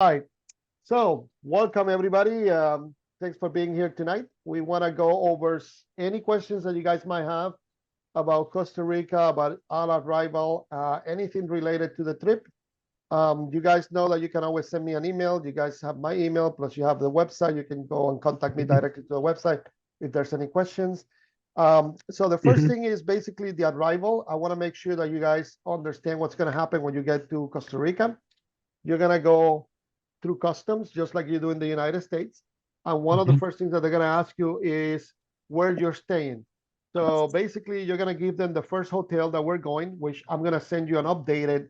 Hi. So, welcome everybody. Thanks for being here tonight. We want to go over any questions that you guys might have about Costa Rica, about our arrival, anything related to the trip. You guys know that you can always send me an email. You guys have my email, plus you have the website. You can go and contact me directly to the website if there's any questions. So the first thing is basically the arrival. I want to make sure that you guys understand what's going to happen when you get to Costa Rica. You're going to go through customs, just like you do in the United States. And one of the first things that they're going to ask you is where you're staying. So basically, you're going to give them the first hotel that we're going, which I'm going to send you an updated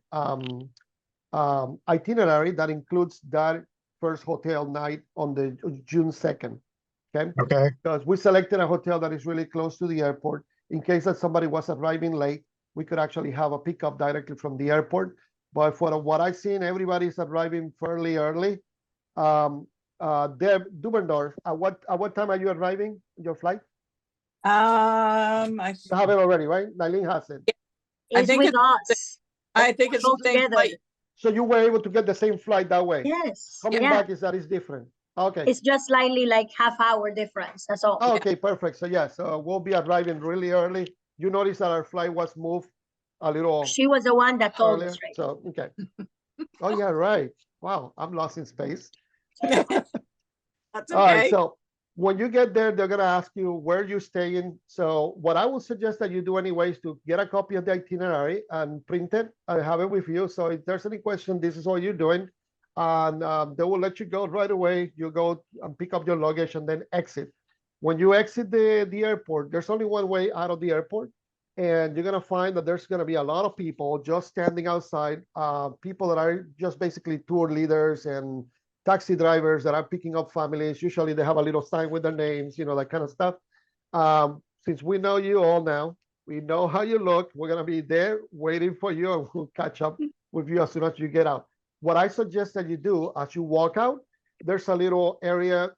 itinerary that includes that first hotel night on the June 2nd. Okay. Okay. Because we selected a hotel that is really close to the airport. In case that somebody was arriving late, we could actually have a pickup directly from the airport. But for what I've seen, everybody's arriving fairly early. Dubendorf, at what time are you arriving? Your flight? I You have it already, right? Nylene has it. I It's think with it's us. I think it's Go the same together. flight. So you were able to get the same flight that way. Yes. Coming Yeah. back is different. Okay. It's just slightly like half-hour difference. That's all. Oh, okay, perfect. So yeah, so we'll be arriving really early. You notice that our flight was moved a little She was the one that told earlier. us, right? So okay. Oh yeah, right. Wow, I'm lost in space. That's All right, okay. so when you get there, they're gonna ask you where you're staying. So what I would suggest that you do anyway is to get a copy of the itinerary and print it and have it with you. So if there's any question, this is what you're doing. And they will let you go right away. You go and pick up your luggage and then exit. When you exit the airport, there's only one way out of the airport. And you're gonna find that there's gonna be a lot of people just standing outside, people that are just basically tour leaders and taxi drivers that are picking up families. Usually they have a little sign with their names, that kind of stuff. Since we know you all now, we know how you look. We're gonna be there waiting for you, and we'll catch up with you as soon as you get out. What I suggest that you do as you walk out, there's a little area.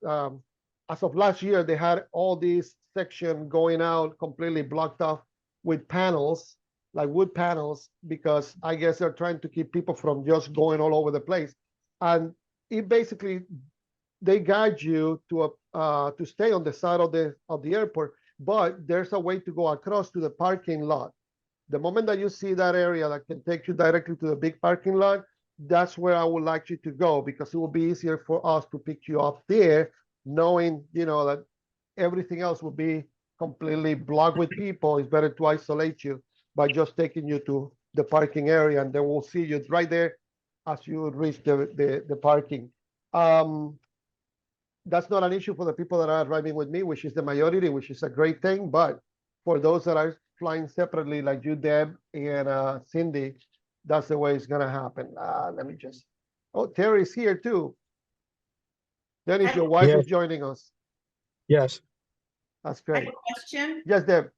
As of last year, they had all these section going out completely blocked off with panels, like wood panels, because I guess they're trying to keep people from just going all over the place. And it basically, they guide you to stay on the side of the airport, but there's a way to go across to the parking lot. The moment that you see that area that can take you directly to the big parking lot, that's where I would like you to go, because it will be easier for us to pick you up there, knowing that everything else will be completely blocked with people. It's better to isolate you by just taking you to the parking area, and then we'll see you right there as you reach the parking. That's not an issue for the people that are arriving with me, which is the majority, which is a great thing. But for those that are flying separately, like you, Deb, and Cindy, that's the way it's gonna happen. Let me just. Oh, Terry's here too. Dennis, your wife is joining us. Yes. That's I have great. a question. Yes, Deb.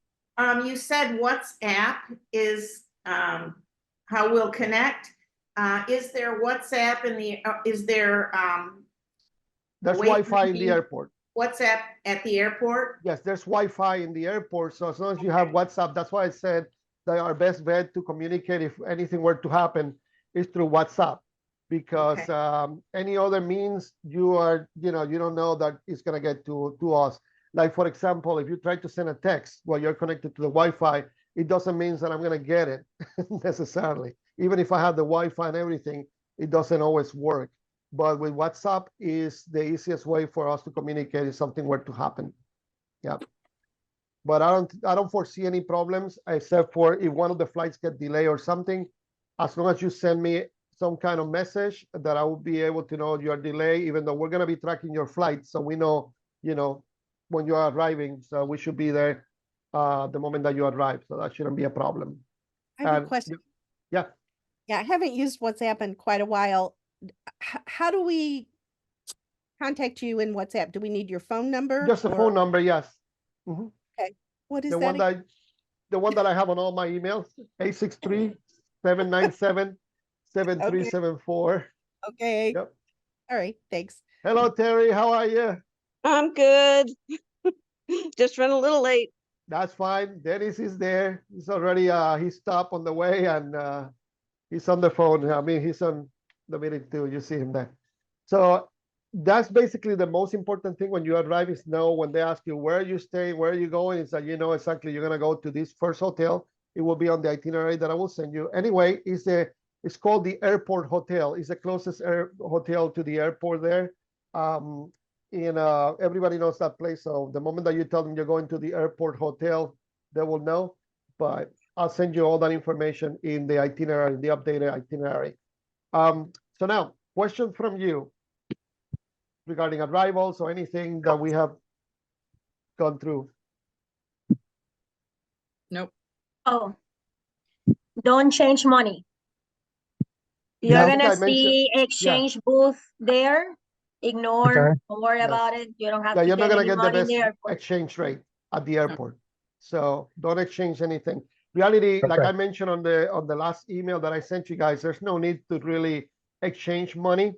You said WhatsApp is how we'll connect. Is there WhatsApp in the, is there There's Wait, Wi-Fi in the repeat. airport. WhatsApp at the airport? Yes, there's Wi-Fi in the airport. So as long as you have WhatsApp, that's why I said that our best bet to communicate if anything were to happen is through WhatsApp, because any other means you don't know that it's gonna get to us. Like for example, if you try to send a text while you're connected to the Wi-Fi, it doesn't mean that I'm gonna get it necessarily. Even if I have the Wi-Fi and everything, it doesn't always work. But with WhatsApp is the easiest way for us to communicate if something were to happen. Yeah. But I don't foresee any problems, except for if one of the flights get delayed or something. As long as you send me some kind of message, that I will be able to know your delay, even though we're gonna be tracking your flight, so we know, when you are arriving. So we should be there the moment that you arrive. So that shouldn't be a problem. I have And- a question. Yeah. Yeah, I haven't used WhatsApp in quite a while. How do we contact you in WhatsApp? Do we need your phone number? Just a or- phone number, yes. Mhm. What is The that? one that the one that I have on all my emails, 863-797-7374. Okay. Yep. All right, thanks. Hello, Terry. How are you? I'm good. Just run a little late. That's fine. Dennis is there. He's already he stopped on the way, and he's on the phone. I mean, he's on the meeting too. You see him there. So that's basically the most important thing when you arrive is know when they ask you where you stay, where are you going, is that you know exactly you're gonna go to this first hotel. It will be on the itinerary that I will send you. Anyway, it's called the airport hotel. It's the closest hotel to the airport there. Everybody knows that place. So the moment that you tell them you're going to the airport hotel, they will know. But I'll send you all that information in the itinerary, the updated itinerary. So now, question from you regarding arrivals or anything that we have gone through. Nope. Oh, don't change money. Yeah, You're I think gonna I mentioned- see exchange booth there. Ignore, Okay. don't worry Yes. about it. You don't have Yeah, to you're not get gonna any get the money in best the airport. exchange rate at the airport. So don't exchange anything. Reality, like Okay. I mentioned on the last email that I sent you guys, there's no need to really exchange money.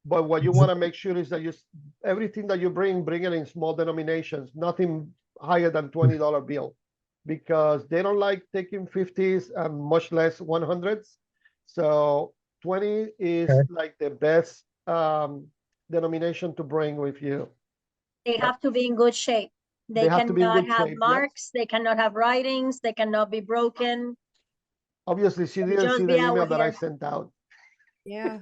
But what you want to make sure is that everything that you bring it in small denominations, nothing higher than $20 bill, because they don't like taking 50s and much less 100s. So 20 is Okay. like the best denomination to bring with you. They have to be in good shape. They have to be in cannot good have shape, yes. marks, they cannot have writings, they cannot be broken. Obviously, she didn't Just see be the out email that I here. sent out. Yeah.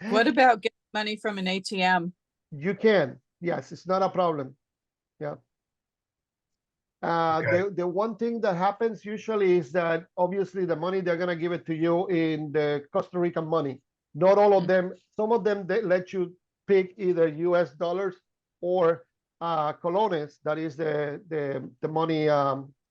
What about getting money from an ATM? You can, yes, it's not a problem. Yeah. Okay. The one thing that happens usually is that obviously the money they're gonna give it to you in the Costa Rican money. Not all of them. Some of them they let you pick either U.S. dollars or colones. That is the money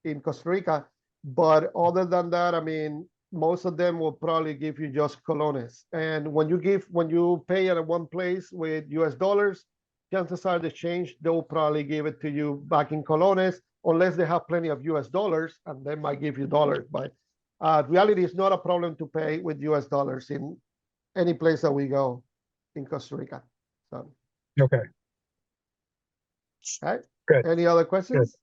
in Costa Rica. But other than that, I mean, most of them will probably give you just colones. And when you pay at one place with U.S. dollars, chances are the change they'll probably give it to you back in colones, unless they have plenty of US dollars, and they might give you dollars. But reality is not a problem to pay with US dollars in any place that we go in Costa Rica. So, Okay. okay. Good. Any other questions?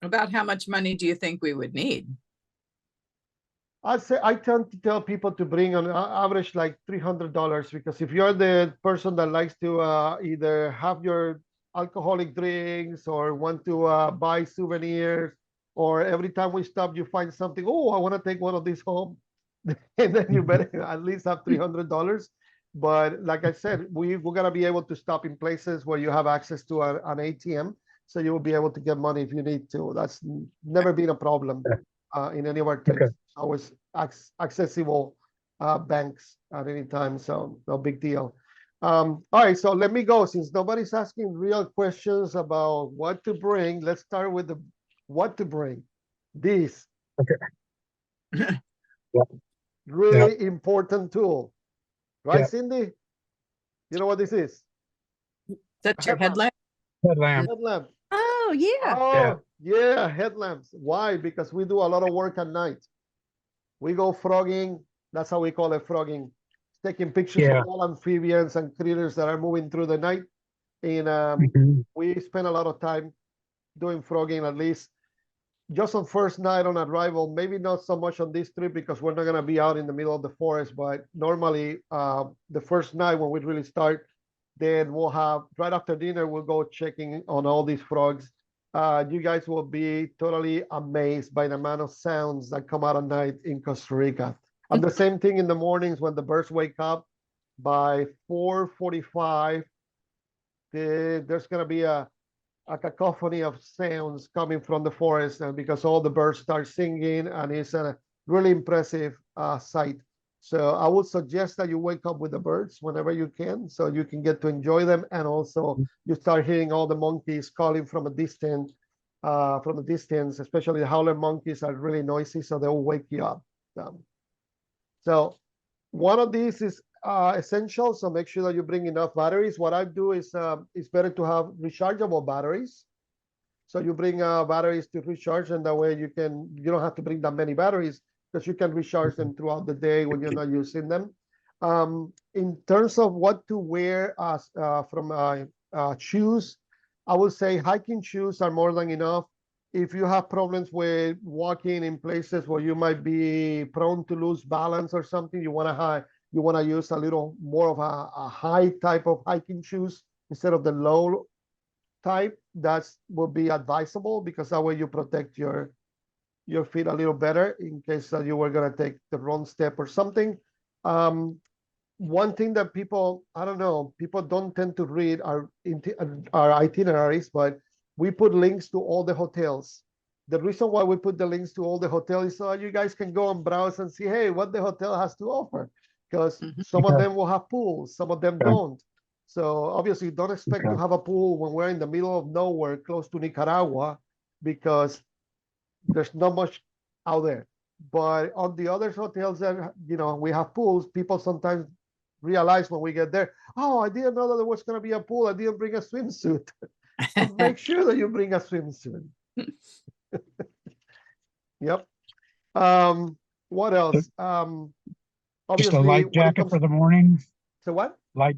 About how much money do you think we would need? I'd say I tend to tell people to bring on average like $300, because if you're the person that likes to either have your alcoholic drinks or want to buy souvenirs, or every time we stop you find something, oh, I want to take one of these home, and then you better at least have $300. But like I said, we're gonna be able to stop in places where you have access to an ATM, so you will be able to get money if you need to. That's never been a problem in any of our trips. Okay. Always accessible banks at any time, so no big deal. All right, so let me go. Since nobody's asking real questions about what to bring, let's start with the what to bring. This really important tool, right, Yeah. Cindy? You know what this is? That's your Headlamp. headlamp? Headlamp. Headlamp. Oh, yeah. Oh, yeah, headlamps. Why? Because we do a lot of work at night. We go frogging. That's how we call it, frogging. Taking pictures Yeah. of all amphibians and critters that are moving through the night. And Mhm. we spend a lot of time doing frogging, at least just on first night on arrival. Maybe not so much on this trip because we're not going to be out in the middle of the forest. But normally, the first night when we really start, then we'll have right after dinner, we'll go checking on all these frogs. You guys will be totally amazed by the amount of sounds that come out at night in Costa Rica. And the same thing in the mornings when the birds wake up. By 4:45, there's going to be a cacophony of sounds coming from the forest, and because all the birds start singing, and it's a really impressive sight. So I would suggest that you wake up with the birds whenever you can, so you can get to enjoy them, and also you start hearing all the monkeys calling from a distance. Especially the howler monkeys are really noisy, so they'll wake you up. So one of these is essential, so make sure that you bring enough batteries. What I do is it's better to have rechargeable batteries. So you bring batteries to recharge, and that way you don't have to bring that many batteries, because you can recharge them throughout the day when you're not using them. In terms of what to wear from shoes, I would say hiking shoes are more than enough. If you have problems with walking in places where you might be prone to lose balance or something, you want to you want to use a little more of a high type of hiking shoes instead of the low type, that's would be advisable, because that way you protect your feet a little better in case that you were going to take the wrong step or something. One thing that people, I don't know, people don't tend to read our itineraries, but we put links to all the hotels. The reason why we put the links to all the hotels is so you guys can go and browse and see, hey, what the hotel has to offer, because Mhm. some of Okay. them will have pools, some of them Okay. don't. So obviously don't expect to Okay. have a pool when we're in the middle of nowhere close to Nicaragua, because there's not much out there. But on the other hotels that, you know, we have pools, people sometimes realize when we get there, oh, I didn't know that there was going to be a pool. I didn't bring a swimsuit. So make sure that you bring a swimsuit. Yep. What else? Just a Obviously, light when it jacket comes for the morning. to what? Light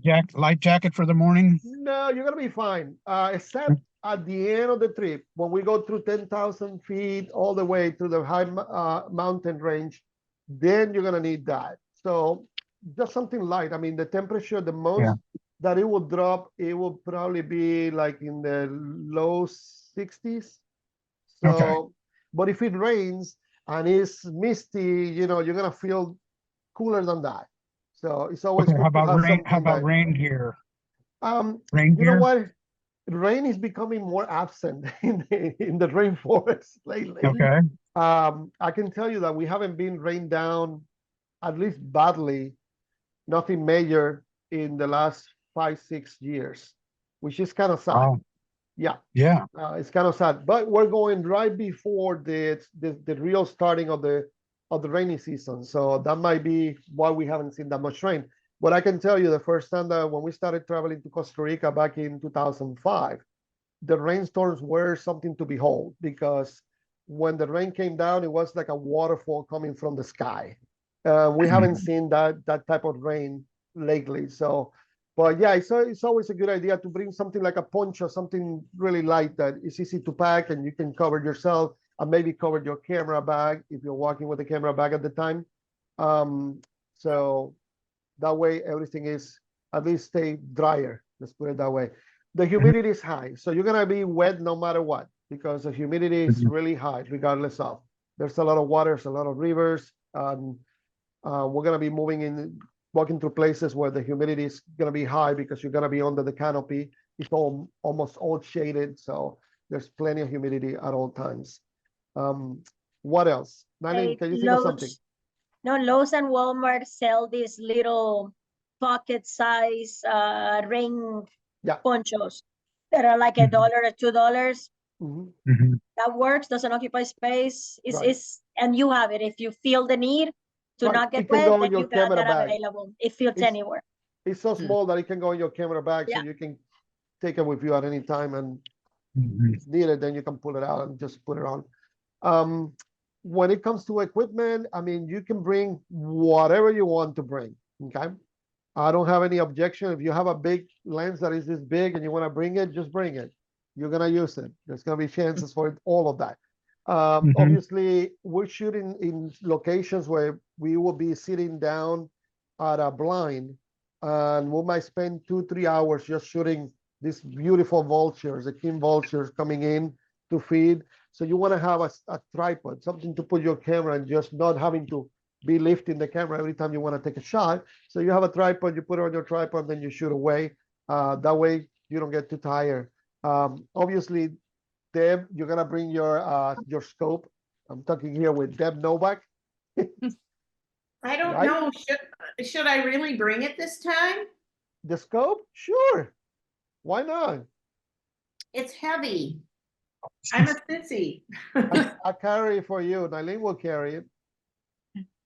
jacket for the morning. No, you're gonna be fine. Except at the end of the trip, when we go through 10,000 feet all the way to the high mountain range, then you're gonna need that. So just something light. I mean, the temperature, the most Yeah. that it will drop, it will probably be like in the low 60s. So, Okay. but if it rains and it's misty, you know, you're gonna feel cooler than that. So it's always Okay. How good to about have rain? How something about that, rain gear? you Rain know gear? what? Rain is becoming more absent in the rainforest lately. Okay. I can tell you that we haven't been rained down, at least badly, nothing major in the last 5, 6 years, which is kind of sad. Wow. Yeah, Yeah. it's kind of sad. But we're going right before the real starting of the rainy season, so that might be why we haven't seen that much rain. But I can tell you the first time that when we started traveling to Costa Rica back in 2005, the rainstorms were something to behold, because when the rain came down, it was like a waterfall coming from the sky. We haven't seen that type of rain lately. So, but yeah, it's always a good idea to bring something like a poncho, something really light that is easy to pack and you can cover yourself, and maybe cover your camera bag if you're walking with a camera bag at the time. So that way everything is at least stay drier. Let's put it that way. The humidity is high, so you're gonna be wet no matter what, because the humidity is really high regardless of. There's a lot of water, there's a lot of rivers. We're gonna be walking through places where the humidity is gonna be high, because you're gonna be under the canopy. It's almost all shaded, so there's plenty of humidity at all times. What else? Nalin, can you think of something? Lowe's and Walmart sell these little pocket size rain Yeah. ponchos that are like $1 or $2. Mhm. Mhm. That works, doesn't occupy space. Right. And you have it. If you feel the need to Right, not it get can wet, go in then your you got camera that bag. available. It fits It's- anywhere. It's so small that it can go in your camera bag, so Yeah. you can take it with you at any time, and Mhm. if needed, then you can pull it out and just put it on. When it comes to equipment, I mean, you can bring whatever you want to bring, okay? I don't have any objection. If you have a big lens that is this big and you want to bring it, just bring it. You're gonna use it. There's gonna be chances for all of that. Obviously, we're shooting in locations where we will be sitting down at a blind, and we might spend 2, 3 hours just shooting these beautiful vultures, the king vultures coming in to feed. So you want to have a tripod, something to put your camera, and just not having to be lifting the camera every time you want to take a shot. So you have a tripod, you put it on your tripod, then you shoot away. That way you don't get too tired. Obviously, Deb, you're gonna bring your scope. I'm talking here with Deb Novak. I don't Right? know, should I really bring it this time? The scope? Sure. Why not? It's heavy. I'm a sissy. I carry it for you. Nylene will carry it.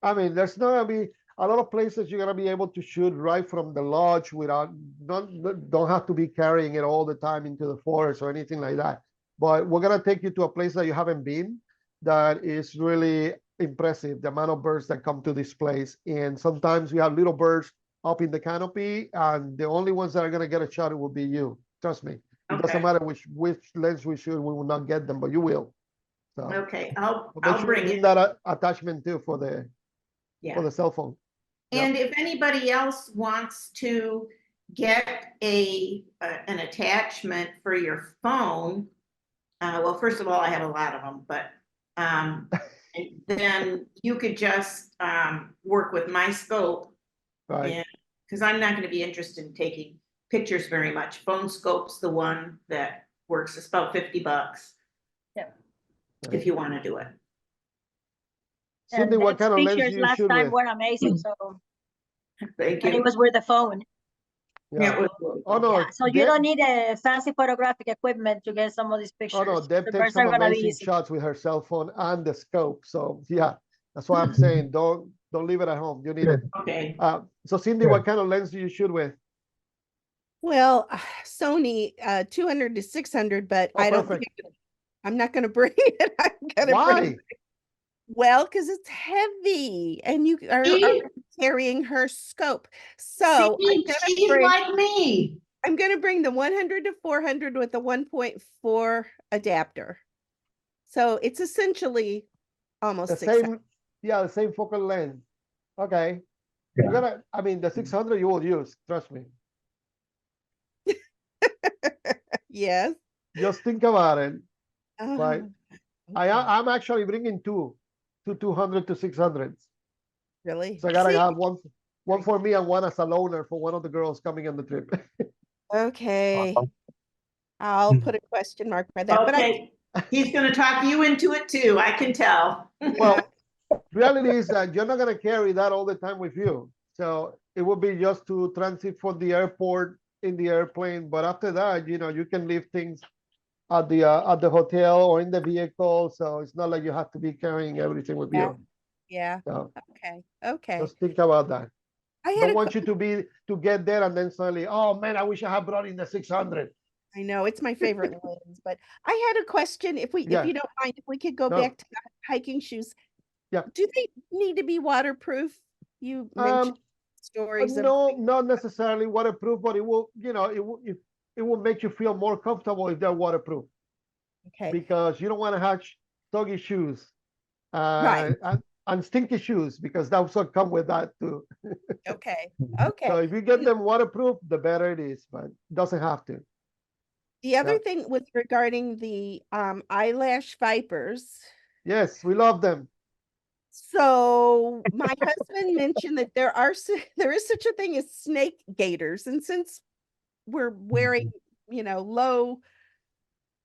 I mean, there's not gonna be a lot of places you're gonna be able to shoot right from the lodge without don't have to be carrying it all the time into the forest or anything like that. But we're gonna take you to a place that you haven't been, that is really impressive, the amount of birds that come to this place. And sometimes we have little birds up in the canopy, and the only ones that are gonna get a shot will be you. Trust me. It doesn't Okay. matter which lens we shoot, we will not get them, but you will. So Okay, I'll make sure you bring bring it. that attachment too for the Yeah. cell phone. And if anybody else wants to get an attachment for your phone, well, first of all, I have a lot of them, but then you could just work with my scope. Right. Because I'm not going to be interested in taking pictures very much. Phone Scope's the one that works. It's about $50. Yeah. If you want to do it. Cindy, And what Deb's kind of lens pictures do you last shoot time with? were amazing, so, Thank and it you. was with the phone. Yeah, it was Oh, no. Yeah, so you Deb- don't need a fancy photographic equipment to get some of these Oh, no, pictures. Deb The takes birds some are gonna be amazing easy. shots with her cell phone and the scope. So yeah, that's why I'm saying don't leave it at home. You need it. okay. So Cindy, Yeah. what kind of lens do you shoot with? Well, Sony, 200 to 600, but Oh, I don't perfect. think I'm not gonna bring it. I'm gonna bring, Why? well, because it's heavy and you are See? carrying her scope. So She's like me. I'm gonna bring the 100 to 400 with the 1.4 adapter. So it's essentially The almost 600. same, yeah, the same focal length. Okay. Yeah. You're gonna, I mean, the 600 you will use, trust me. Yes. Just think about it. Right. Okay. I'm actually bringing two 200 to 600s. Really? So I gotta See? have one for me and one as a loaner for one of the girls coming on the trip. Okay. I'll put a question mark by that, but Okay. He's going to talk you into it too. I can tell. Well, reality is that you're not gonna carry that all the time with you. So it would be just to transit from the airport in the airplane. But after that, you can leave things at the hotel or in the vehicle. So it's not like you have to be carrying everything with Yeah. you. yeah. So Okay. just think about that. I had Don't a, want you to get there and then suddenly, oh man, I wish I had brought in the 600. I know it's my favorite lens, but I had a question. If Yeah. you don't mind, if we could go No. back to the hiking shoes. Yeah. Do they need to be waterproof? You mentioned stories of, No, not necessarily waterproof, but it will, it will make you feel more comfortable if they're waterproof, okay. because you don't want to have soggy shoes Right. and stinky shoes, because that also come with that too. Okay. So Okay. if you get them waterproof, the better it is, but it doesn't have to. The other Yeah. thing was regarding the eyelash vipers. Yes, we love them. So my husband mentioned that there is such a thing as snake gaiters, and since we're wearing, low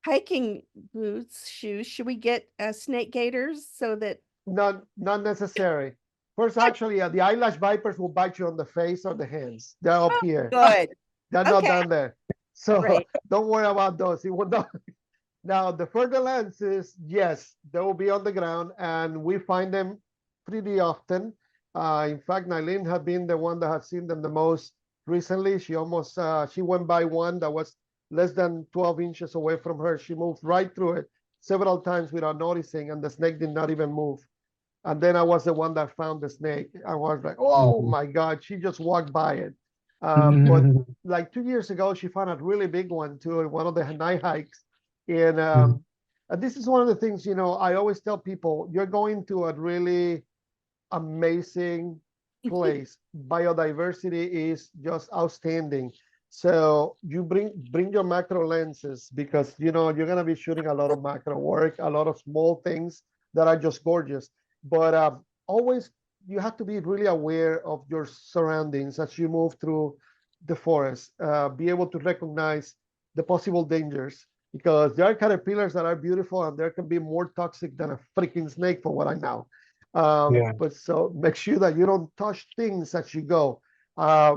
hiking boots, shoes, should we get snake gaiters so that Not necessary. First, actually, the eyelash vipers will bite you on the face or the hands. They're up here. good? They're not Okay. down there. So Great. don't worry about those. It will not. Now, the further lenses, yes, they will be on the ground, and we find them pretty often. In fact, Nylene has been the one that has seen them the most recently. She went by one that was less than 12 inches away from her. She moved right through it several times without noticing, and the snake did not even move. And then I was the one that found the snake. I was like, oh my God, she just walked by it. But like 2 years ago, she found a really big one too in one of the night hikes. And this is one of the things, I always tell people, you're going to a really amazing place. Biodiversity is just outstanding. So you bring your macro lenses, because you're gonna be shooting a lot of macro work, a lot of small things that are just gorgeous. But always you have to be really aware of your surroundings as you move through the forest. Be able to recognize the possible dangers, because there are caterpillars that are beautiful and there can be more toxic than a freaking snake, for what I know. Yeah. But so make sure that you don't touch things as you go.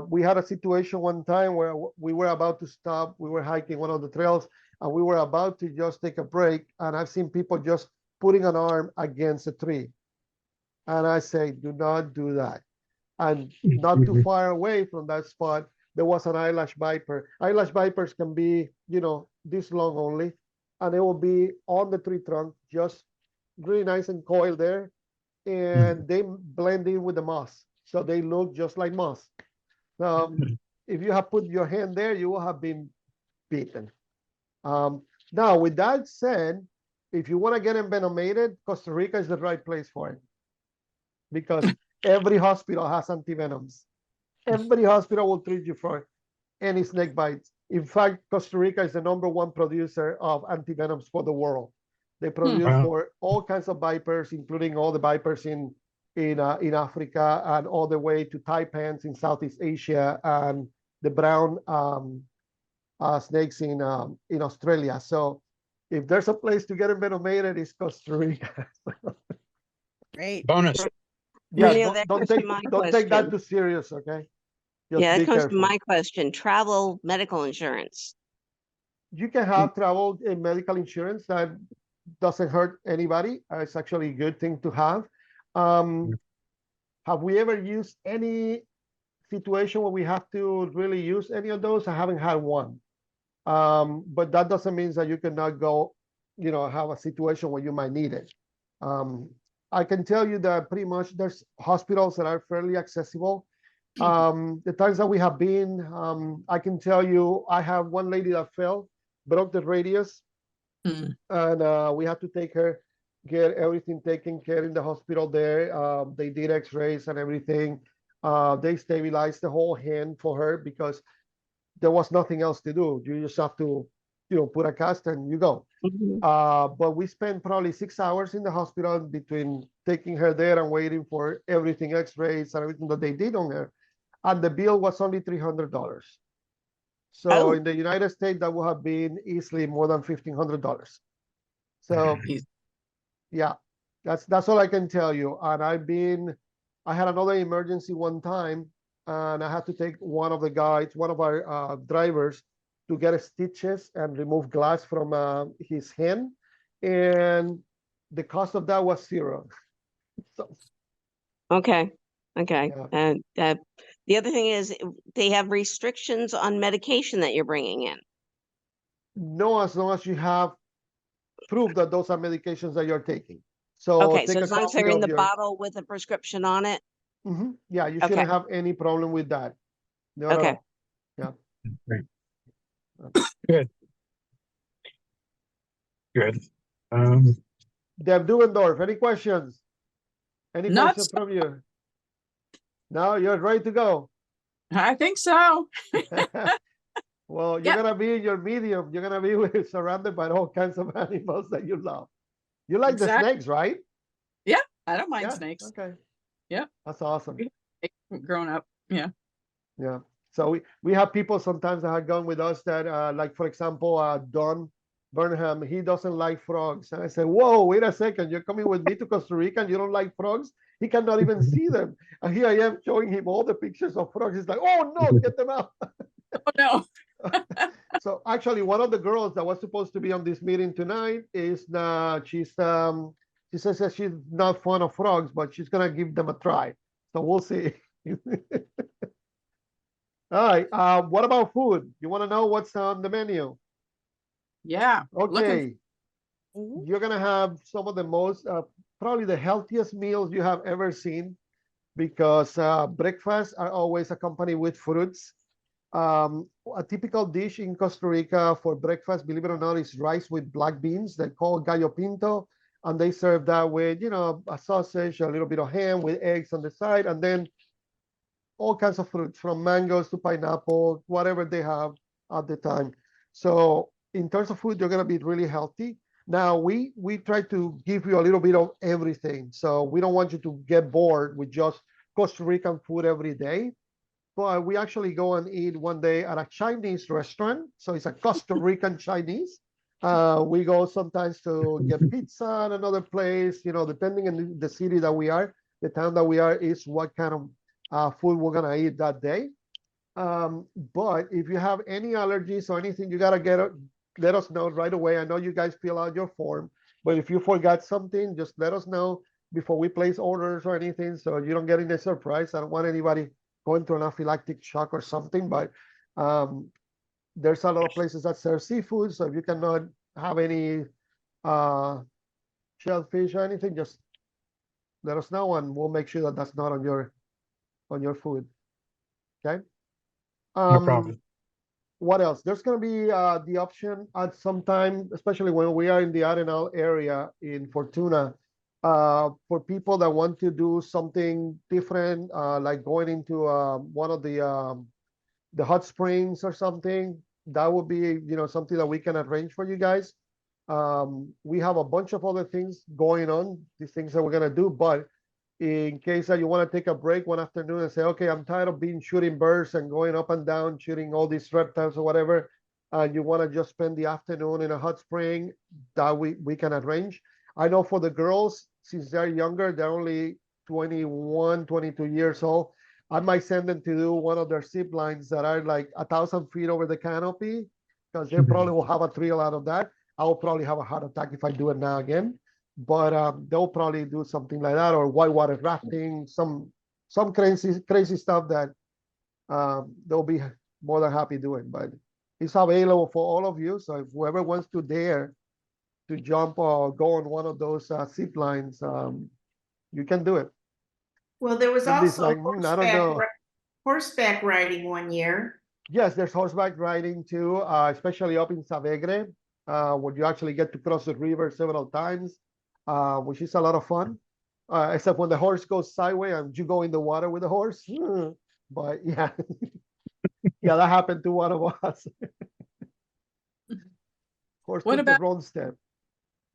We had a situation one time where we were about to stop. We were hiking one of the trails and we were about to just take a break. And I've seen people just putting an arm against a tree. And I say, do not do that. And not too far away from that spot, there was an eyelash viper. Eyelash vipers can be, this long only, and it will be on the tree trunk, just really nice and coiled there. And they blend in with the moss. So they look just like moss. If you have put your hand there, you will have been beaten. Now, with that said, if you want to get envenomated, Costa Rica is the right place for it. Because Every hospital has antivenoms. Every hospital will treat you for any snake bites. In fact, Costa Rica is the #1 producer of antivenoms for the world. They produce Wow. for all kinds of vipers, including all the vipers in Africa and all the way to taipans in Southeast Asia and the brown snakes in Australia. So if there's a place to get envenomated, it's Costa Rica. Great. Bonus. Yeah, Neil, that don't comes to take my don't take that question. too serious, okay? Just Yeah, be that comes to careful. my question. Travel medical insurance. You can have travel and medical insurance that doesn't hurt anybody. It's actually a good thing to have. Have we ever used any situation where we have to really use any of those? I haven't had one. But that doesn't mean that you cannot go, have a situation where you might need it. I can tell you that pretty much there's hospitals that are fairly accessible. The times that we have been, I can tell you, I have one lady that fell, broke the radius, Hmm. and we had to take her, get everything taken care in the hospital there. They did x-rays and everything. They stabilized the whole hand for her because there was nothing else to do. You just have to, put a cast and you go. Mhm. But we spent probably 6 hours in the hospital between taking her there and waiting for everything, x-rays and everything that they did on her. And the bill was only $300. So Oh. in the United States, that would have been easily more than $1,500. So Easy. yeah, that's all I can tell you. And I had another emergency one time, and I had to take one of our drivers, to get stitches and remove glass from his hand, and the cost of that was $0. So Okay, okay. yeah, And the other thing is they have restrictions on medication that you're bringing in. no, as long as you have proof that those are medications that you're taking. So Okay, so take a as long as copy they're in of the your. bottle with a prescription on it. Yeah, you Okay. shouldn't have any problem with that. Not at Okay. all. Yeah. Great. Good. Good. Deb Dubendorf, any questions? Any Not questions from you? No, you're ready to go. I think so. Well, you're Yep. gonna be in your medium. You're gonna be surrounded by all kinds of animals that you love. You like the Exactly. snakes, right? I don't mind Yeah. snakes. Okay. Yep. That's awesome. Growing up. Yeah. Yeah. So we have people sometimes that have gone with us that, like, for example, Don Burnham, he doesn't like frogs. And I said, whoa, wait a second. You're coming with me to Costa Rica and you don't like frogs? He cannot even see them. And here I am showing him all the pictures of frogs. He's like, oh no, get them out. Oh no. So actually, one of the girls that was supposed to be on this meeting tonight is she says that she's not fond of frogs, but she's gonna give them a try. So we'll see. All right. What about food? You want to know what's on the menu? Yeah. Looking. Okay. Mhm. You're gonna have some of the most, probably the healthiest meals you have ever seen, because breakfasts are always accompanied with fruits. A typical dish in Costa Rica for breakfast, believe it or not, is rice with black beans. They call gallo pinto, and they serve that with, a sausage, a little bit of ham with eggs on the side, and then all kinds of fruits, from mangoes to pineapple, whatever they have at the time. So in terms of food, you're gonna be really healthy. Now we try to give you a little bit of everything. So we don't want you to get bored with just Costa Rican food every day. But we actually go and eat one day at a Chinese restaurant. So it's a Costa Rican Chinese. We go sometimes to get pizza at another place, depending on the city that we are, the town that we are, is what kind of food we're gonna eat that day. But if you have any allergies or anything, you gotta let us know right away. I know you guys fill out your form, but if you forgot something, just let us know before we place orders or anything, so you don't get any surprise. I don't want anybody going through an anaphylactic shock or something. But there's a lot of places that serve seafood, so if you cannot have any shellfish or anything, just let us know and we'll make sure that that's not on your food. Okay. No problem. What else? There's going to be the option at some time, especially when we are in the Arenal area in Fortuna. For people that want to do something different, like going into one of the hot springs or something, that would be, something that we can arrange for you guys. We have a bunch of other things going on, these things that we're gonna do, but in case that you want to take a break one afternoon and say, okay, I'm tired of being shooting birds and going up and down, shooting all these reptiles or whatever, and you want to just spend the afternoon in a hot spring, that we can arrange. I know for the girls, since they're younger, they're only 21, 22 years old, I might send them to do one of their zip lines that are like 1,000 feet over the canopy, because they probably will have a thrill out of that. I will probably have a heart attack if I do it now again, but they'll probably do something like that, or whitewater rafting, some crazy stuff that they'll be more than happy doing. But it's available for all of you, so if whoever wants to dare to jump or go on one of those zip lines, you can do it. Well, there was Cindy's also like, I don't know. horseback riding one year. Yes, there's horseback riding too, especially up in Savegre, where you actually get to cross the river several times, which is a lot of fun. Except when the horse goes sideways and you go in the water with the horse. But yeah, yeah, that happened to one of us. Horse What took the about- wrong step.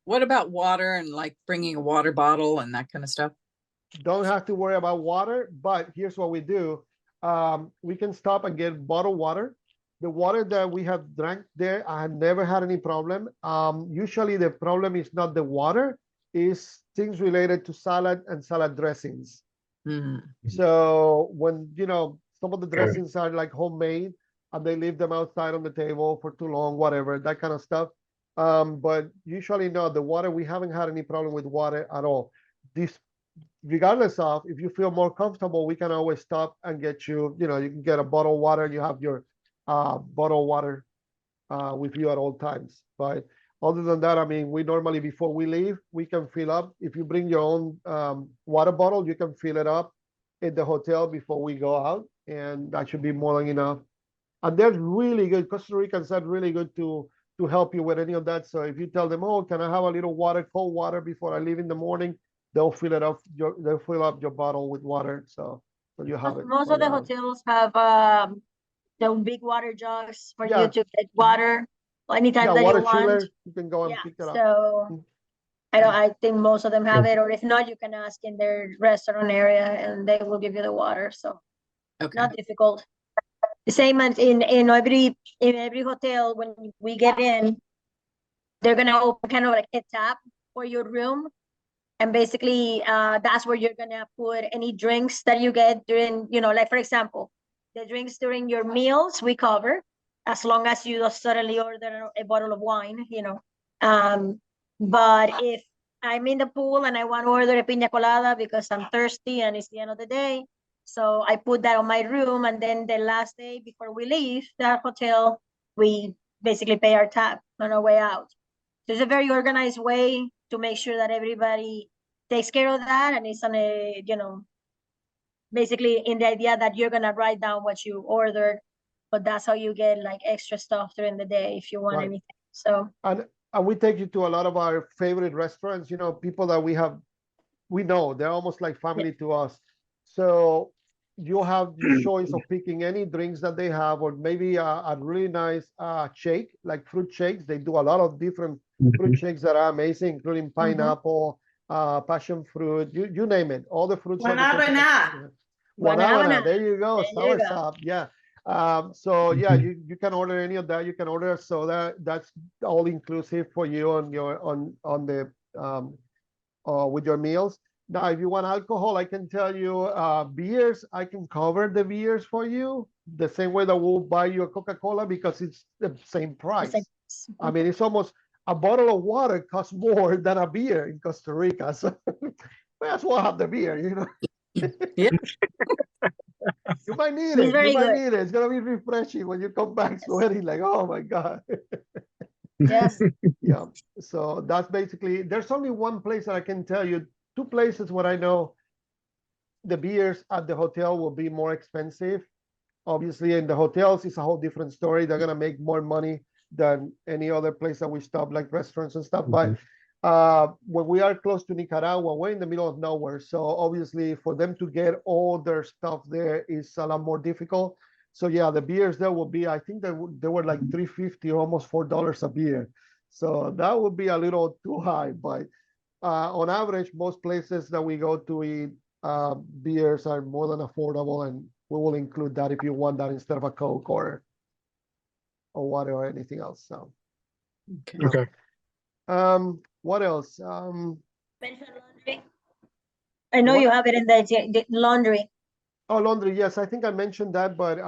What about water and like bringing a water bottle and that kind of stuff? Don't have to worry about water, but here's what we do. We can stop and get bottled water. The water that we have drank there, I have never had any problem. Usually the problem is not the water, is things related to salad and salad dressings. Mhm. So when, some of the dressings are like homemade and they leave them outside on the table for too long, whatever, that kind of stuff. But usually no, the water, we haven't had any problem with water at all. This, regardless of, if you feel more comfortable, we can always stop and get you, you can get a bottle of water and you have your bottled water with you at all times. But other than that, I mean, we normally, before we leave, we can fill up. If you bring your own water bottle, you can fill it up in the hotel before we go out, and that should be more than enough. And they're really good. Costa Ricans are really good to help you with any of that. So if you tell them, oh, can I have a little water, cold water before I leave in the morning, they'll fill it up. They'll fill up your bottle with water. So you have it. Most for of the your- hotels have the big water jugs for Yeah. you to get water anytime Yeah, that water you want. chiller. You can go and Yeah, pick it up. so Mm. I think most of them have it, or if not, you can ask in their restaurant area and they will give you the water. So Okay. not difficult. The same as in every hotel, when we get in, they're gonna open kind of like a tap for your room. And basically, that's where you're gonna put any drinks that you get during, like for example, the drinks during your meals we cover, as long as you don't suddenly order a bottle of wine, But if I'm in the pool and I want to order a piña colada because I'm thirsty and it's the end of the day, so I put that on my room, and then the last day before we leave that hotel, we basically pay our tab on our way out. So it's a very organized way to make sure that everybody takes care of that, and it's on a, basically in the idea that you're gonna write down what you ordered, but that's how you get like extra stuff during the day if you want Right. anything. So And we take you to a lot of our favorite restaurants, people that we know, they're almost like family to us. So you have your choice of picking any drinks that they have, or maybe a really nice shake, like fruit shakes. They do a lot of different fruit shakes that are amazing, including pineapple, passion fruit, you name it, all the fruits. on the Guanábana. Guanábana, there you go, There you go. soursop, yeah. So yeah, you can order any of that. You can order a soda. That's all inclusive for you on your on the with your meals. Now, if you want alcohol, I can tell you beers. I can cover the beers for you the same way that we'll buy you a Coca-Cola, because it's the same price. I mean, it's almost a bottle of water costs more than a beer in Costa Rica. So might as well have the beer, Yeah. You might need It's it. very You might good. need it. It's gonna be refreshing when you come back sweating, like, oh my God. yes, Yeah. So that's basically, there's only one place that I can tell you, two places where I know the beers at the hotel will be more expensive. Obviously, in the hotels, it's a whole different story. They're gonna make more money than any other place that we stop, like restaurants and stuff. But when we are close to Nicaragua, we're in the middle of nowhere. So obviously for them to get all their stuff there is a lot more difficult. So yeah, the beers there will be, I think they were like $3.50 or almost $4 a beer. So that would be a little too high, but on average, most places that we go to eat, beers are more than affordable, and we will include that if you want that instead of a Coke or water or anything else. So, Okay. Okay. what else? Mention laundry. I know What? you have it in the laundry. Oh, laundry. Yes, I think I mentioned that, but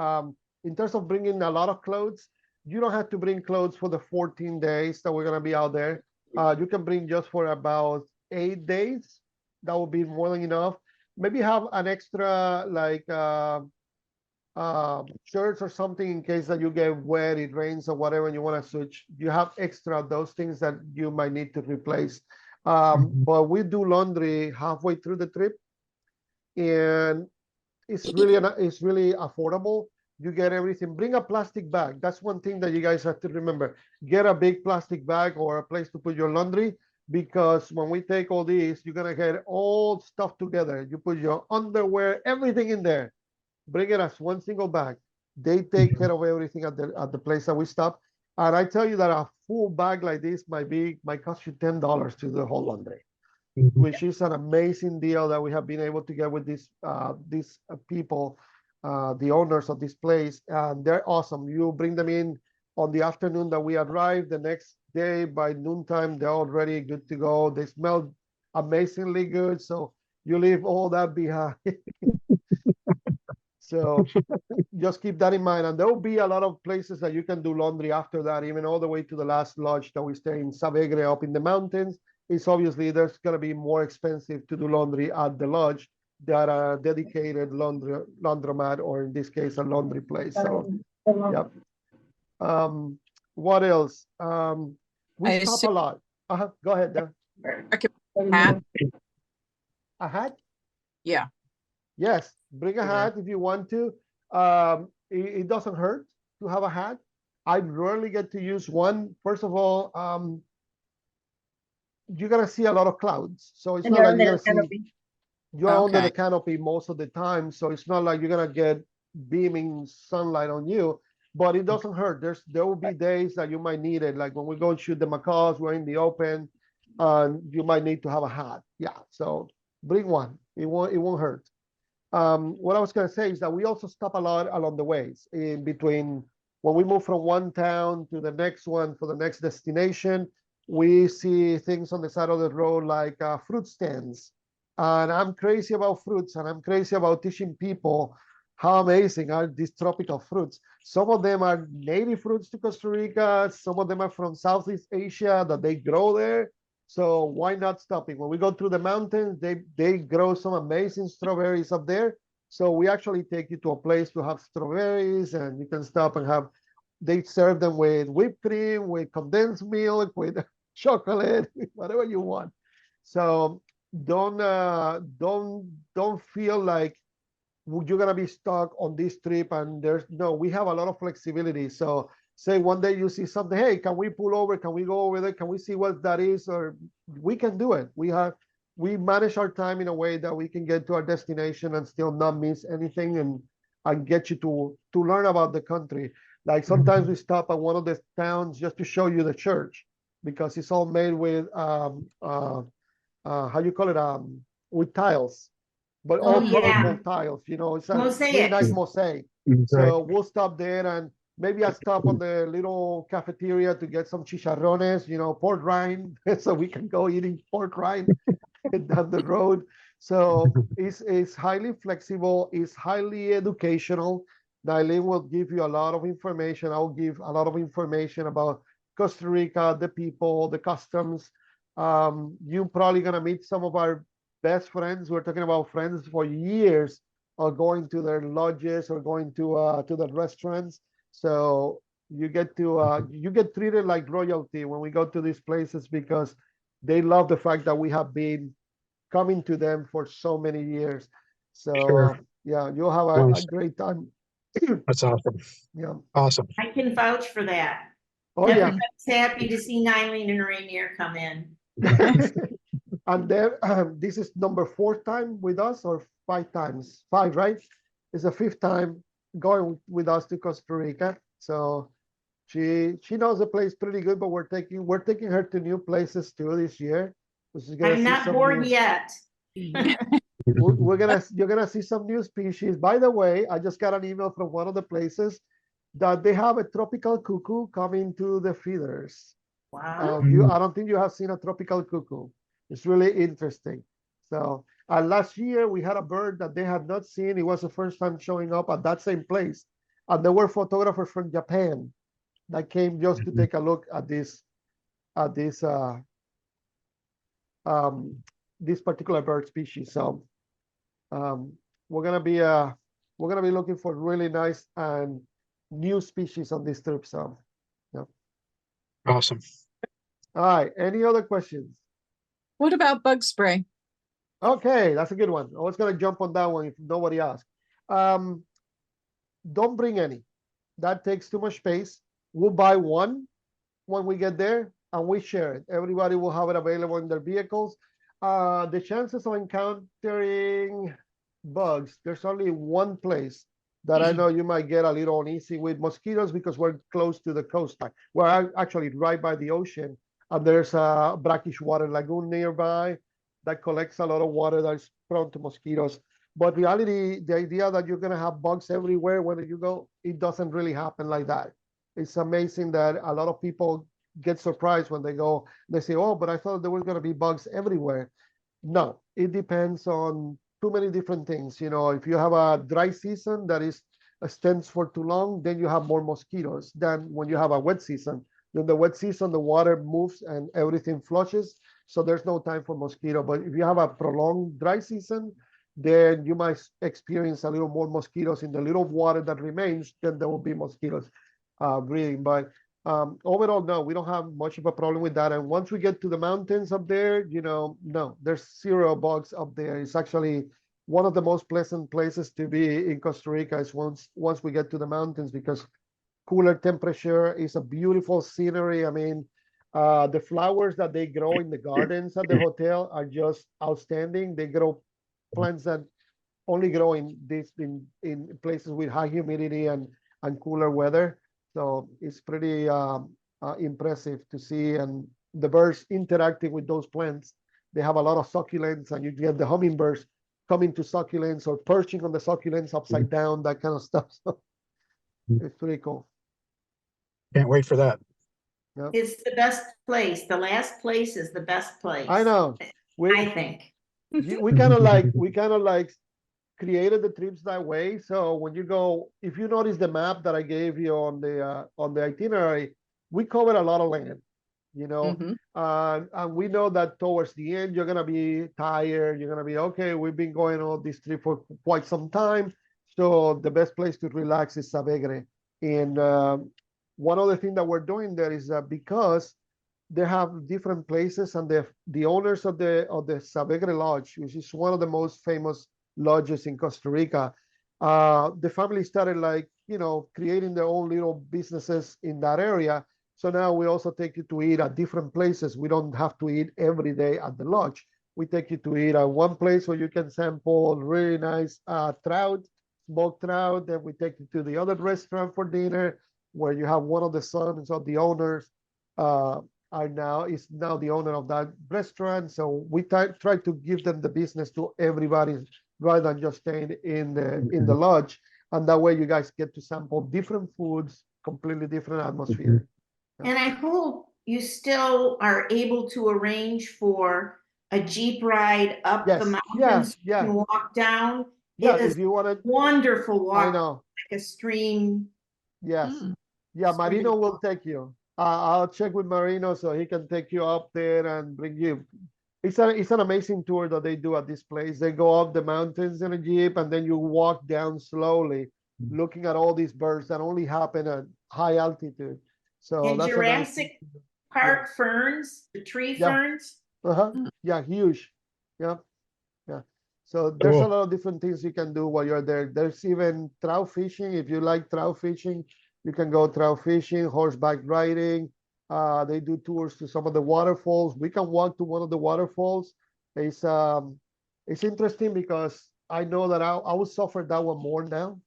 in terms of bringing a lot of clothes, you don't have to bring clothes for the 14 days that we're gonna be out there. You can bring just for about 8 days. That will be more than enough. Maybe have an extra like shirts or something in case that you get wet, it rains or whatever, and you want to switch. You have extra those things that you might need to replace. Mhm. But we do laundry halfway through the trip, and it's really affordable. You get everything. Bring a plastic bag. That's one thing that you guys have to remember. Get a big plastic bag or a place to put your laundry, because when we take all these, you're gonna get all stuff together. You put your underwear, everything in there. Bring it as one single bag. They take care of everything at the place that we stop. And I tell you that a full bag like this might cost you $10 to do the whole laundry, Mhm. which is an amazing deal that we have been able to get with these people, the owners of this place, and they're awesome. You bring them in on the afternoon that we arrive. The next day by noontime, they're already good to go. They smell amazingly good, so you leave all that behind. So just keep that in mind. And there will be a lot of places that you can do laundry after that, even all the way to the last lodge that we stay in Savegre up in the mountains. It's obviously there's going to be more expensive to do laundry at the lodge that are dedicated laundromat, or in this case, a laundry place. So, yep. What else? We I stop a assume lot. Go ahead, Dan. hat. A hat? Yeah. Yes, bring a Okay. hat if you want to. It doesn't hurt to have a hat. I rarely get to use one. First of all, you're gonna see a lot of clouds, so it's And not you're like under you're the gonna see. canopy. You're under the Okay. canopy most of the time, so it's not like you're gonna get beaming sunlight on you. But it doesn't hurt. There will be days that you might need it, like when we go and shoot the macaws, we're in the open, and you might need to have a hat. Yeah, so bring one. It won't hurt. What I was going to say is that we also stop a lot along the ways in between. When we move from one town to the next one for the next destination, we see things on the side of the road like fruit stands. And I'm crazy about fruits, and I'm crazy about teaching people how amazing are these tropical fruits. Some of them are native fruits to Costa Rica. Some of them are from Southeast Asia that they grow there. So why not stopping? When we go through the mountains, they grow some amazing strawberries up there. So we actually take you to a place to have strawberries, and you can stop and have. They serve them with whipped cream, with condensed milk, with chocolate, whatever you want. So don't feel like you're gonna be stuck on this trip, and there's no, we have a lot of flexibility. So say one day you see something, hey, can we pull over, can we go over there, can we see what that is, or we can do it. We manage our time in a way that we can get to our destination and still not miss anything, and get you to learn about the country. Like sometimes we stop at one of the towns just to show you the church, because it's all made with how you call it, with tiles, but all Oh, colorful yeah. tiles. It's a really nice Mosaics. mosaic. Right. So we'll stop there, and maybe I stop on the little cafeteria to get some chicharrones, pork rind, so we can go eating pork rind down the road. So it's highly flexible, it's highly educational. Nylene will give you a lot of information. I'll give a lot of information about Costa Rica, the people, the customs. You're probably gonna meet some of our best friends. We're talking about friends for years, or going to their lodges or going to the restaurants. So you get treated like royalty when we go to these places, because they love the fact that we have been coming to them for so many years. So Sure. yeah, you'll have a Nice. great time. That's awesome. Yeah. Awesome. I can vouch for that. Oh yeah. Everybody's happy to see Nylene and Rainier come in. And then this is number 4th time with us, or 5 times? 5, right? It's the 5th time going with us to Costa Rica. So she knows the place pretty good, but we're taking her to new places too this year. So she's gonna I'm see not some bored new- yet. you're gonna see some new species. By the way, I just got an email from one of the places that they have a tropical cuckoo coming to the feeders. Wow. I don't think you have seen a tropical cuckoo. It's really interesting. So last year we had a bird that they had not seen. It was the first time showing up at that same place, and there were photographers from Japan that came just to take a look at this this particular bird species. So we're gonna be looking for really nice and new species on this trip. So yeah. Awesome. All right. Any other questions? What about bug spray? Okay, that's a good one. I was gonna jump on that one if nobody asked. Don't bring any. That takes too much space. We'll buy one when we get there and we share it. Everybody will have it available in their vehicles. The chances of encountering bugs, there's only one place that I know you might get a little uneasy with: mosquitoes, because we're close to the coastline. We're actually right by the ocean, and there's a brackish water lagoon nearby that collects a lot of water that's prone to mosquitoes. But reality, the idea that you're gonna have bugs everywhere when you go, it doesn't really happen like that. It's amazing that a lot of people get surprised when they go. They say, "Oh, but I thought there was gonna be bugs everywhere." No, it depends on too many different things. You know, if you have a dry season that extends for too long, then you have more mosquitoes than when you have a wet season. In the wet season, the water moves and everything flushes, so there's no time for mosquito. But if you have a prolonged dry season, then you might experience a little more mosquitoes in the little water that remains, then there will be mosquitoes breeding. But overall, no, we don't have much of a problem with that. And once we get to the mountains up there, you know, no, there's 0 bugs up there. It's actually one of the most pleasant places to be in Costa Rica is once we get to the mountains, because cooler temperature is a beautiful scenery. I mean, the flowers that they grow in the gardens at the hotel are just outstanding. They grow plants that only grow in places with high humidity and cooler weather. So it's pretty impressive to see, and the birds interacting with those plants. They have a lot of succulents, and you get the hummingbirds coming to succulents or perching on the succulents upside down, that kind of stuff. So it's pretty cool. Can't wait for that. It's the best place. The last place is the best place. I know. I think. We kind of like created the trips that way. So when you go, if you notice the map that I gave you on the itinerary, we covered a lot of land, you know. Mhm. And we know that towards the end you're gonna be tired. You're gonna be okay. We've been going on this trip for quite some time, so the best place to relax is Savegre. And one other thing that we're doing there is because they have different places, and the owners of the Savegre Lodge, which is one of the most famous lodges in Costa Rica, the family started, like, you know, creating their own little businesses in that area. So now we also take you to eat at different places. We don't have to eat every day at the lodge. We take you to eat at one place where you can sample really nice trout, smoked trout. Then we take you to the other restaurant for dinner, where you have one of the sons of the owners is now the owner of that restaurant. So we try to give them the business to everybody rather than just staying in the lodge. And that way you guys get to sample different foods, completely different atmosphere. And I hope you still are able to arrange for a Jeep ride up Yes, the mountains. yeah. You can walk down. Yeah, It is if you want to, wonderful I walk, know. like a stream. Yes. Mm. Yeah, It's pretty Marino will cool. take you. I'll check with Marino so he can take you up there and bring you. It's an amazing tour that they do at this place. They go up the mountains in a Jeep, and then you walk down slowly, looking at all these birds that only happen at high altitude. So And that's a nice thing Jurassic to do. Park ferns, the tree Yeah. ferns. Yeah, huge. Yeah. So there's a Cool. lot of different things you can do while you're there. There's even trout fishing. If you like trout fishing, you can go trout fishing, horseback riding. They do tours to some of the waterfalls. We can walk to one of the waterfalls. It's interesting because I know that I will suffer that one more now,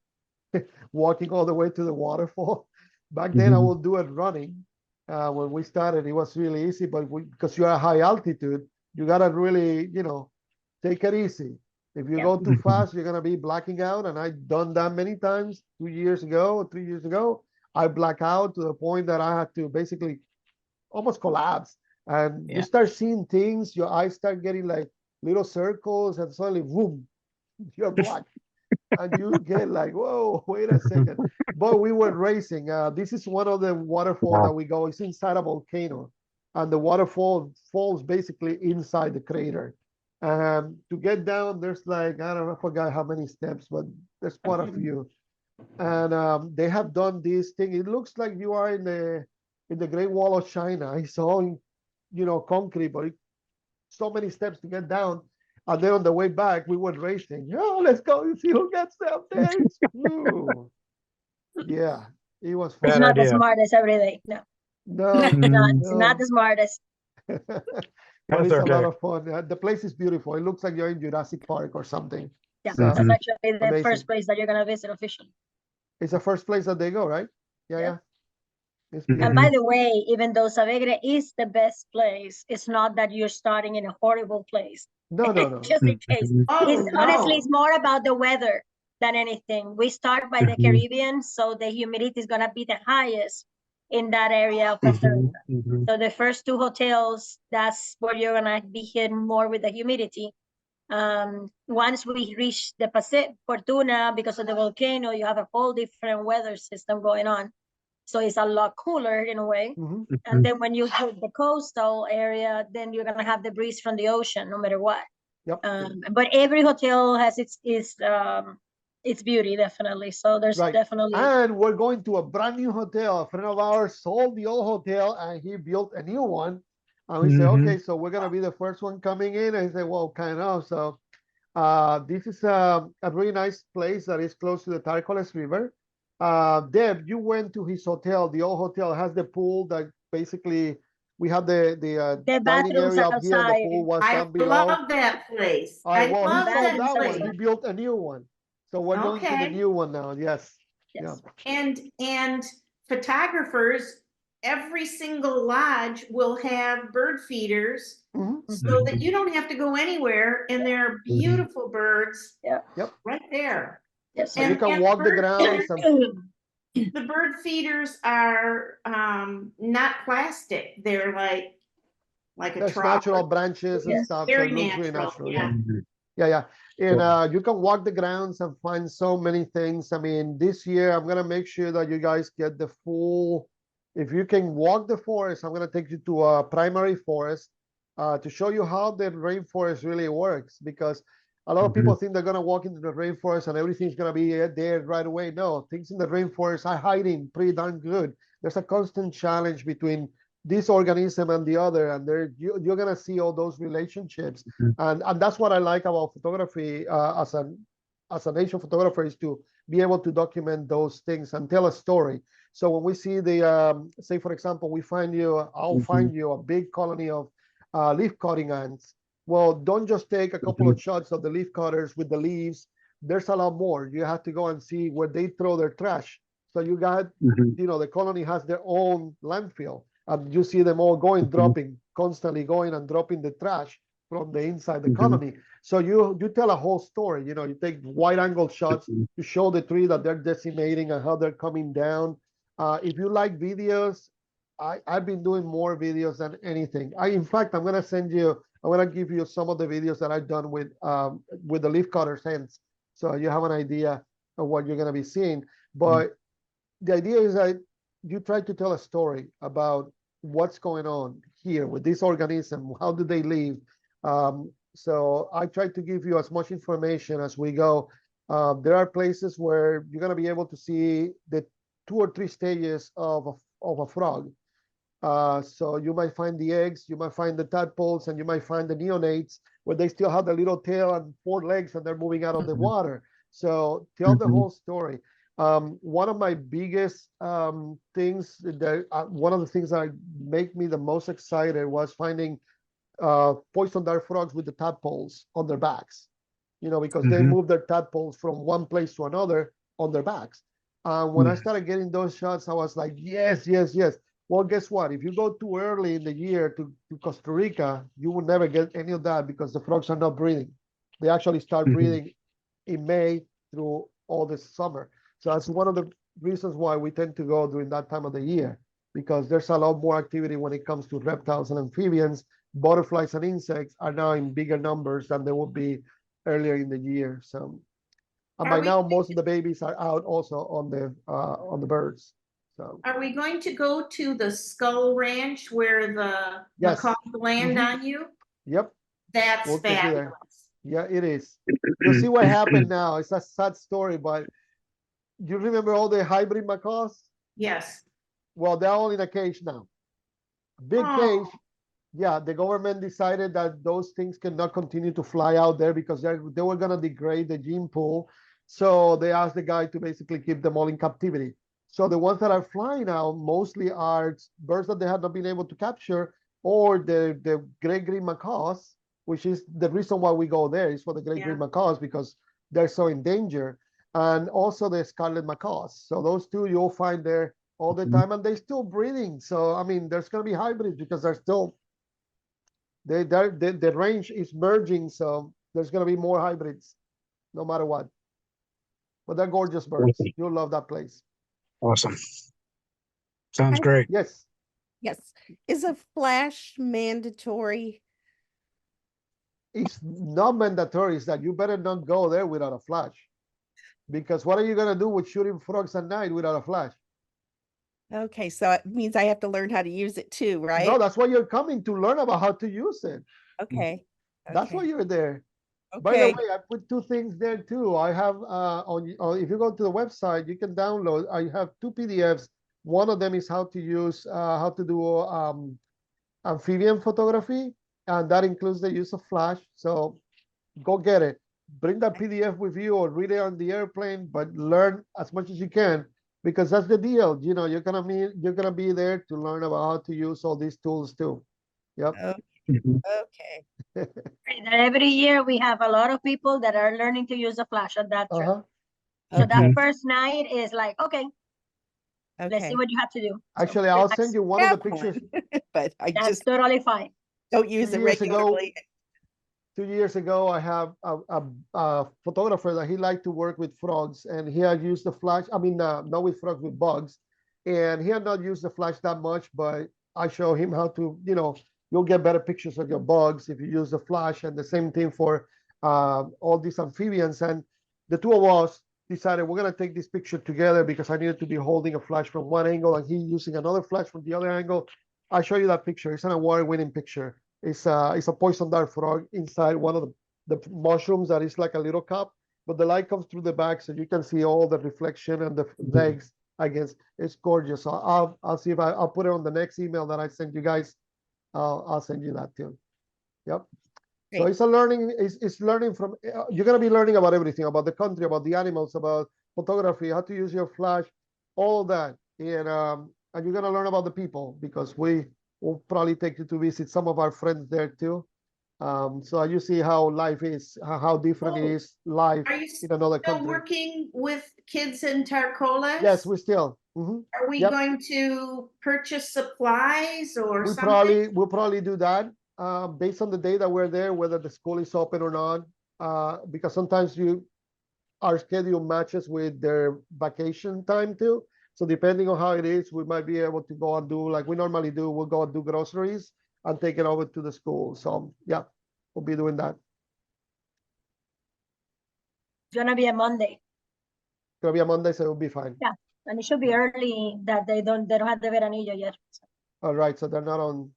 walking all the way to the waterfall. Back then, I Mhm. would do it running. When we started, it was really easy, but because you're at high altitude, you gotta really, take it easy. If you Yeah. go too Mhm. fast, you're gonna be blacking out, and I've done that many times. 2 years ago, 3 years ago, I black out to the point that I had to basically almost collapse. And you Yeah. start seeing things, your eyes start getting like little circles, and suddenly, boom, you're black. And you get like, whoa, wait a second. But we were racing. This is one of the waterfalls that Wow. we go. It's inside a volcano, and the waterfall falls basically inside the crater. To get down, there's like, I don't know, I forgot how many steps, but there's quite a few. And they have done this thing. It looks like you are in the Great Wall of China. It's all, concrete, but so many steps to get down. And then on the way back, we were racing. Oh, let's go and see who gets up there. Ooh. Yeah, it was It's Bad fun. not the idea. smartest every day. No, No, it's not no, the smartest. but That's it's a lot okay. of fun. The place is beautiful. It looks like you're in Jurassic Park or something. Yeah, So that's Mhm. actually the amazing. first place that you're gonna visit officially. It's the first place that they go, right? Yeah, Yeah. yeah. It's And beautiful. by Mhm. the way, even though Savegre is the best place, it's not that you're starting in a horrible place. No, no, no, no. Just in case. Mhm. Oh, It's honestly, no. it's more about the weather than anything. We start by the Mhm. Caribbean, so the humidity is gonna be the highest in that area of Costa Mhm. Rica. Mhm. So the first two hotels, that's where you're gonna be hit more with the humidity. Once we reach the Pacific, Fortuna, because of the volcano, you have a whole different weather system going on. So it's a lot cooler in a way. Mhm. And then when you hit the coastal area, then you're gonna have the breeze from the ocean, no matter what. Yep. But every hotel has its beauty, definitely. So there's Right. definitely And we're going to a brand new hotel. A friend of ours sold the old hotel and he built a new one. And we said, Mhm. okay, so we're gonna be the first one coming in. And he said, well, kind of. So this is a really nice place that is close to the Tarcoles River. Deb, you went to his hotel, the old hotel. It has the pool that basically we have the the dining bathrooms area up here, and the outside. pool was I down below. love that place. All right, I well, he The love sold that bathrooms that one. place. He outside. built a new one. So we're going to the Okay. new one now. Yes. Yeah. Yes. And photographers, every single lodge will have bird feeders Mhm. so that you don't have to go anywhere, and there are beautiful birds Yeah. Yep. right there. Yes. And you can walk the grounds and The bird feeders are not plastic. They're like a there's trough. natural branches and Yes. stuff, so Very it looks really natural. natural. Yeah. Yeah. Yeah, yeah. And you can walk the grounds and find so many things. I mean, this year I'm gonna make sure that you guys get the full. If you can walk the forest, I'm gonna take you to a primary forest to show you how the rainforest really works. Because a lot of people think they're gonna walk into the rainforest and everything's gonna be there right away. No, things in the rainforest are hiding pretty darn good. There's a constant challenge between this organism and the other, and you're gonna see all those relationships. And that's what I like about photography as a nature photographer, is to be able to document those things and tell a story. So when we see say for example, I'll find you a big colony of leaf cutting ants. Well, don't just take a couple of shots of the leaf cutters with the leaves. There's a lot more. You have to go and see where they throw their trash. So you got, the colony has their own landfill, and you see them all going, dropping, constantly going and dropping the trash from the inside the colony. So you tell a whole story. You take wide angle shots to show the tree that they're decimating and how they're coming down. If you like videos, I've been doing more videos than anything. In fact, I'm gonna give you some of the videos that I've done with the leaf cutters hands, so you have an idea of what you're gonna be seeing. But the idea is that you try to tell a story about what's going on here with this organism. How do they live? So I try to give you as much information as we go. There are places where you're going to be able to see the 2 or 3 stages of a frog. So you might find the eggs, you might find the tadpoles, and you might find the neonates where they still have the little tail and 4 legs and they're moving out of the water. So tell the whole story. One of my biggest things that one of the things that make me the most excited was finding poison dart frogs with the tadpoles on their backs. You know, because they Mhm. move their tadpoles from one place to another on their backs. When I Yeah. started getting those shots, I was like, yes, yes, yes. Well, guess what? If you go too early in the year to Costa Rica, you will never get any of that because the frogs are not breeding. They actually start Mhm. breeding in May through all this summer. So that's one of the reasons why we tend to go during that time of the year, because there's a lot more activity when it comes to reptiles and amphibians. Butterflies and insects are now in bigger numbers than they would be earlier in the year. So, and by Are we now going most of the babies are out also on the birds. So Are we going to go to the Skull Ranch where the yes, macaws land Mhm. on you? Yep, That's we'll take you there. fabulous. Yeah, it is. You'll see what happened now. It's a sad story, but you remember all the hybrid macaws? Yes. Well, they're all in a cage now. Big Oh, cage. Yeah, the government decided that those things cannot continue to fly out there because they were gonna degrade the gene pool. So they asked the guy to basically keep them all in captivity. So the ones that are flying out mostly are birds that they have not been able to capture, or the great green macaws, which is the reason why we go there is for the great green yeah. macaws because they're so in danger, and also the scarlet macaws. So those two you'll find there all the time, and they're still breeding. So I mean, there's gonna be hybrids because they're still the range is merging, so there's gonna be more hybrids, no matter what. But they're gorgeous birds. You'll love that place. Awesome. Sounds I- great. Yes, Yes. Is a flash mandatory? it's not mandatory. It's that you better not go there without a flash, because what are you gonna do with shooting frogs at night without a flash? Okay, so it means I have to learn how to use it too, No, right? that's why you're coming to learn about how to use it. Okay. That's why Okay. you're there. By the Okay. way, I put two things there too. I have if you go to the website, you can download. I have two PDFs. One of them is how to use how to do amphibian photography, and that includes the use of flash. So go get it. Bring that PDF with you or read it on the airplane, but learn as much as you can because that's the deal. You know, you're gonna be there to learn about how to use all these tools too. Yep. Mhm. Okay. That every year we have a lot of people that are learning to use a flash on that trip. Uh-huh. So that Okay. first night is like, okay, let's see Okay. what you have to do. So Actually, I'll send you one of the Have one, pictures. but I that's just totally fine. don't use 2 it years ago, regularly. 2 years ago, I have a photographer that he liked to work with frogs, and he had used the flash. I mean, not with frogs, with bugs, and he had not used the flash that much. But I show him how to, you'll get better pictures of your bugs if you use the flash, and the same thing for all these amphibians. And the two of us decided we're gonna take this picture together because I needed to be holding a flash from one angle and he using another flash from the other angle. I show you that picture. It's an award-winning picture. It's a poison dart frog inside one of the mushrooms that is like a little cup, but the light comes through the back, so you can see all the reflection and the legs against. It's gorgeous. So I'll see if I'll put it on the next email that I send you guys. I'll send you that too. Yep. So Great. it's a learning. It's learning from. You're gonna be learning about everything, about the country, about the animals, about photography, how to use your flash, all of that, and you're gonna learn about the people because we will probably take you to visit some of our friends there too. So you see how life is, how different it Oh, is life Are you in another still country. working with kids in Tarcoles? Yes, we still. Mhm. Are we Yep. going to purchase supplies or We something? we'll probably do that based on the day that we're there, whether the school is open or not. Because sometimes our schedule matches with their vacation time too. So depending on how it is, we might be able to go and do like we normally do. We'll go and do groceries and take it over to the school. So yeah, we'll be doing that. It's gonna be a Monday. It's gonna be a Monday, so it'll be fine. Yeah. And it should be Yeah. early that they don't have the veranillo yet. All right, so they're not on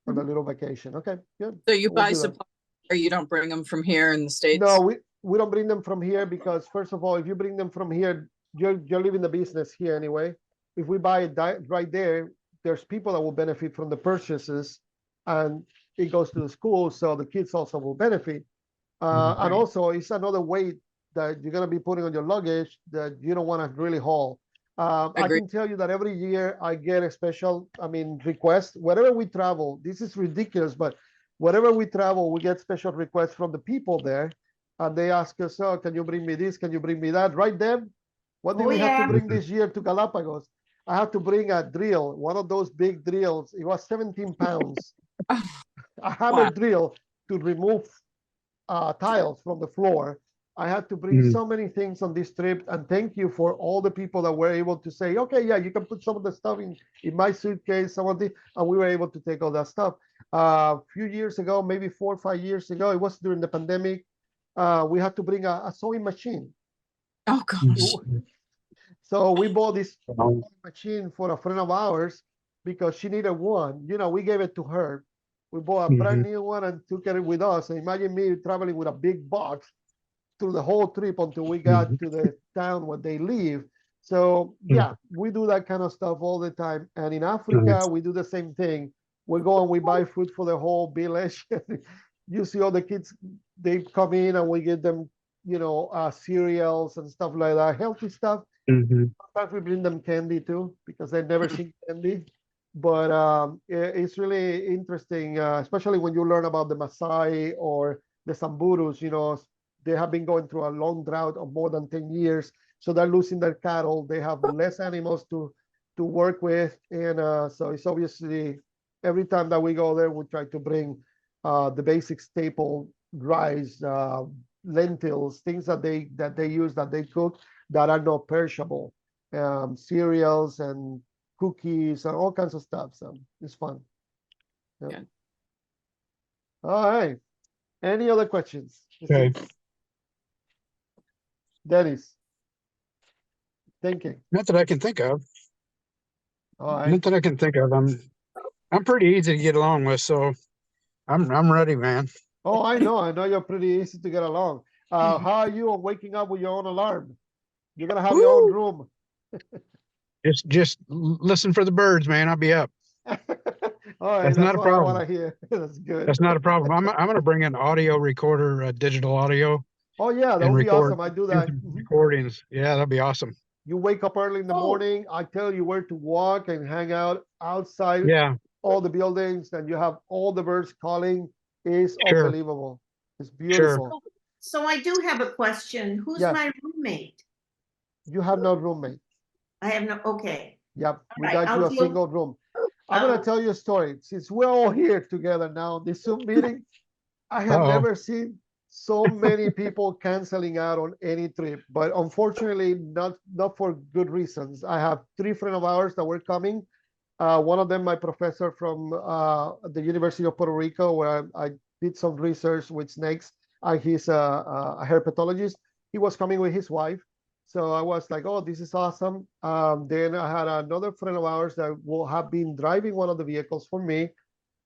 a little vacation. Okay, good. So you We'll buy do that. supplies or you don't bring them from here in the States? No, we don't bring them from here because first of all, if you bring them from here, you're leaving the business here anyway. If we buy it right there, there's people that will benefit from the purchases, and it goes to the school, so the kids also will benefit. And Right. also, it's another way that you're gonna be putting on your luggage that you don't want to really haul. I Agreed. can tell you that every year I get a special, I mean, request. Wherever we travel, this is ridiculous, but wherever we travel, we get special requests from the people there, and they ask us, "Oh, can you bring me this? Can you bring me that?" Right, Deb? What did Oh, we have to yeah. bring this year to Galapagos? I had to bring a drill, one of those big drills. It was 17 pounds. A hammer Wow. drill to remove tiles from the floor. I had to bring so many things on this trip, and thank you for all the people that were able to say, okay, yeah, you can put some of the stuff in my suitcase, some of the, and we were able to take all that stuff. A few years ago, maybe 4 or 5 years ago, it was during the pandemic, we had to bring a sewing machine. Oh, gosh. So we bought this Wow. machine for a friend of ours because she needed one. You know, we gave it to her. We bought a brand new one and took it with us. And imagine me traveling with a big box through the whole trip until we got to the town where they live. So yeah, we do that kind of stuff all the time. And in Africa, we do the same thing. We go and we buy food for the whole village. You see all the kids, they come in and we give them, you know, cereals and stuff like that, healthy stuff. Sometimes we bring them candy too because they've never seen candy. But it's really interesting, especially when you learn about the Maasai or the Samburus. You know, they have been going through a long drought of more than 10 years, so they're losing their cattle. They have less animals to work with, and so it's obviously every time that we go there, we try to bring the basic staple rice, lentils, things that they use that they cook that are not perishable, cereals and cookies and all kinds of stuff. So it's fun. Yeah. Good. All right. Any other questions? Okay. Dennis. Thinking. Not that I can think of. All right. Not that I can think of. I'm pretty easy to get along with, so I'm ready, man. Oh, I know you're pretty easy to get along. How are you on waking up with your own alarm? You're gonna have your own Woo! room. Just listen for the birds, man. I'll be up. All right, That's that's not a what I want problem. to hear. That's good. That's not a problem. I'm gonna bring an audio recorder, digital audio, Oh yeah, that and would be record awesome. I do do that. some recordings. Yeah, that'd be awesome. You wake up early in the morning. I tell you where to walk and hang out outside Yeah, all the buildings, and you have all the birds calling. It's sure, unbelievable. It's sure. beautiful. So I do have a question. Who's Yes. my roommate? You have no roommate. I have no, okay. Yep, we right, got you I'll a deal- single room. I'm gonna I'll- tell you a story. Since we're all here together now, this Zoom meeting, I have Uh-oh. never seen so many people canceling out on any trip, but unfortunately, not for good reasons. I have 3 friends of ours that were coming. One of them, my professor from the University of Puerto Rico, where I did some research with snakes. He's a herpetologist. He was coming with his wife. So I was like, oh, this is awesome. Then I had another friend of ours that will have been driving one of the vehicles for me,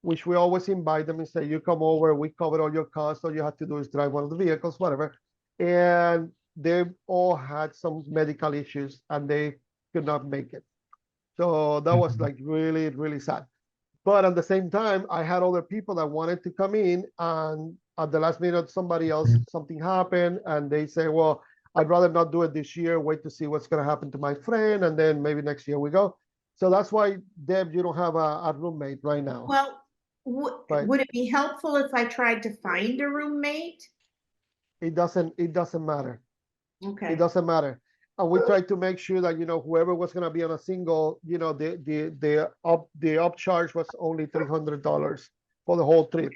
which we always invite them and say, you come over, we cover all your costs. All you have to do is drive one of the vehicles, whatever. And they all had some medical issues and they could not make it. So that was like really, really sad. But at the same time, I had other people that wanted to come in, and at the last minute, somebody else, something happened, and they say, well, I'd rather not do it this year, wait to see what's going to happen to my friend, and then maybe next year we go. So that's why, Deb, you don't have a roommate right now. Well, Right. would it be helpful if I tried to find a roommate? It doesn't matter. Okay. It doesn't matter. And we try to make sure that, you know, whoever was going to be on a single, you know, the upcharge was only $300 for the whole trip.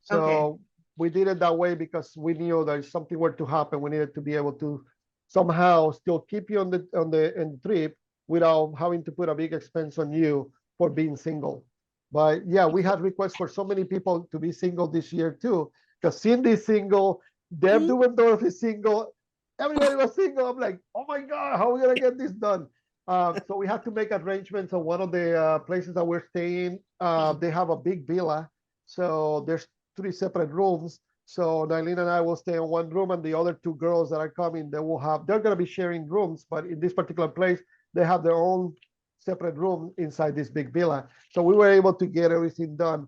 So Okay. we did it that way because we knew that if something were to happen, we needed to be able to somehow still keep you on the trip without having to put a big expense on you for being single. But yeah, we had requests for so many people to be single this year too. Because Cindy's single, Deb Dubendorf is single, everybody was single. I'm like, oh my God, how are we gonna get this done? So we had to make arrangements on one of the places that we're staying. They have a big villa, so there's 3 separate rooms. So Nylene and I will stay in one room, and the other 2 girls that are coming, they're gonna be sharing rooms, but in this particular place, they have their own separate room inside this big villa. So we were able to get everything done.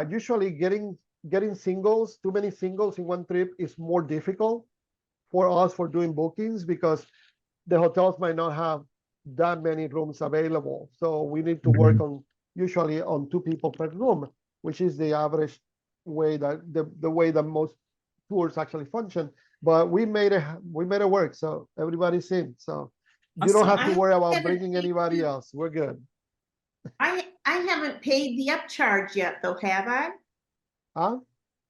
Usually getting singles, too many singles in one trip is more difficult for us for doing bookings because the hotels might not have that many rooms available. So we need to work on usually on 2 people per room, which is the average way that the way that most tours actually function. But we made it work. So everybody's in. So you don't Awesome. have to I worry about haven't bringing paid anybody you. else. We're good. I haven't paid the upcharge yet though, have I? Huh?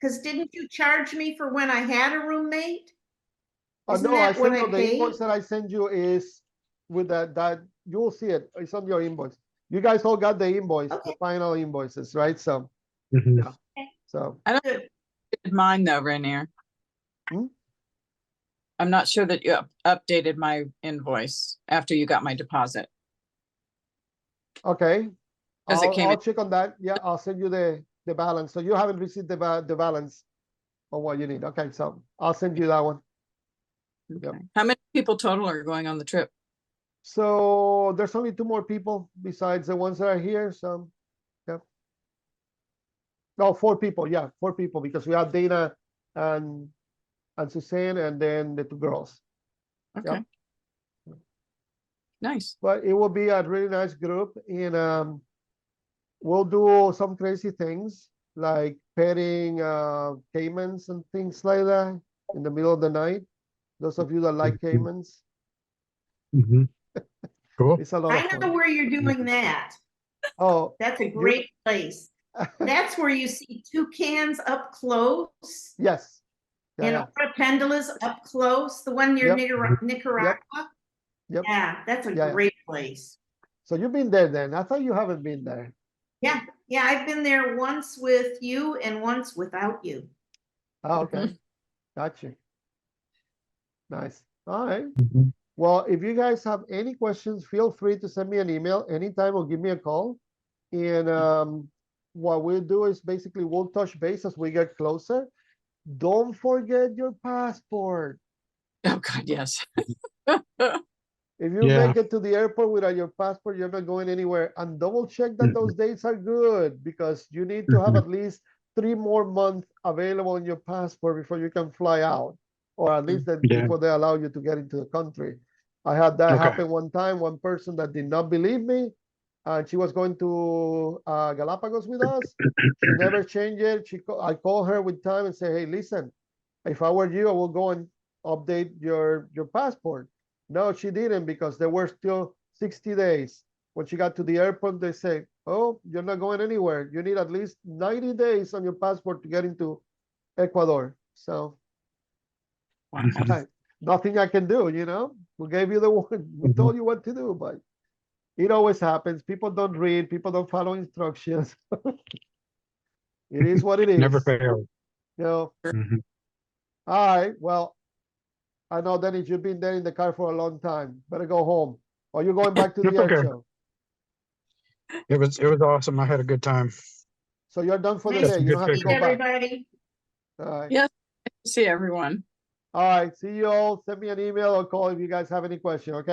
Because didn't you charge me for when I had a roommate? Isn't No, I that what sent I you the invoice paid? that I sent you is with that you'll see it. It's on your invoice. You guys all got the invoice, the Okay. final invoices, right? So Mhm. yeah. So Good. Did mine though, Rainier. Hmm? I'm not sure that you updated my invoice after you got my deposit. okay. Because it came I'll in. check on that. Yeah, I'll send you the balance. So you haven't received the balance of what you need. Okay, so I'll send you that one. Yep. Okay. How many people total are going on the trip? So there's only 2 more people besides the ones that are here. So yeah. No, 4 people. Yeah, 4 people because we have Dana and Suzanne and then the 2 girls. Okay. Nice. But it will be a really nice group and we'll do some crazy things like petting caimans and things like that in the middle of the night. Those of you that like caimans, Mhm. Cool. it's a lot of I know fun. where you're doing that. Oh, That's a great place. That's where you see toucans up close yes. Yeah, and yeah. pendulas up close, the one near Yep. Nicaragua. Yep. Yeah, that's a Yeah, yeah. great place. So you've been there then. I thought you haven't been there. Yeah, yeah, I've been there once with you and once without you. Oh, okay. Got you. Nice. All right. Mhm. Well, if you guys have any questions, feel free to send me an email anytime or give me a call. And what we'll do is basically we'll touch base as we get closer. Don't forget your passport. Oh God, yes. If you Yeah. make it to the airport without your passport, you're not going anywhere. And double check that those dates are good because you need to have Mhm. at least 3 more months available in your passport before you can fly out, or at least that Yeah. before they allow you to get into the country. I had that Okay. happen one time. One person that did not believe me, and she was going to Galapagos with us. She never changed it. I called her with time and say, "Hey, listen, if I were you, I will go and update your passport." No, she didn't because there were still 60 days. When she got to the airport, they say, "Oh, you're not going anywhere. You need at least 90 days on your passport to get into Ecuador." So Wow. nothing I can do, you know. We gave you the one, we Mhm. told you what to do, but it always happens. People don't read, people don't follow instructions. It is what it Never is. failed. You know. Mhm. All right. Well, I know, Dennis, you've been there in the car for a long time. Better go home. Or you're going back to the That's air okay. show. It was awesome. I had a good time. So you're done for the Nice Got day. some You good don't have to pictures. go back. Everybody. All right. Yes. See everyone. All right. See you all. Send me an email or call if you guys have any question. Okay.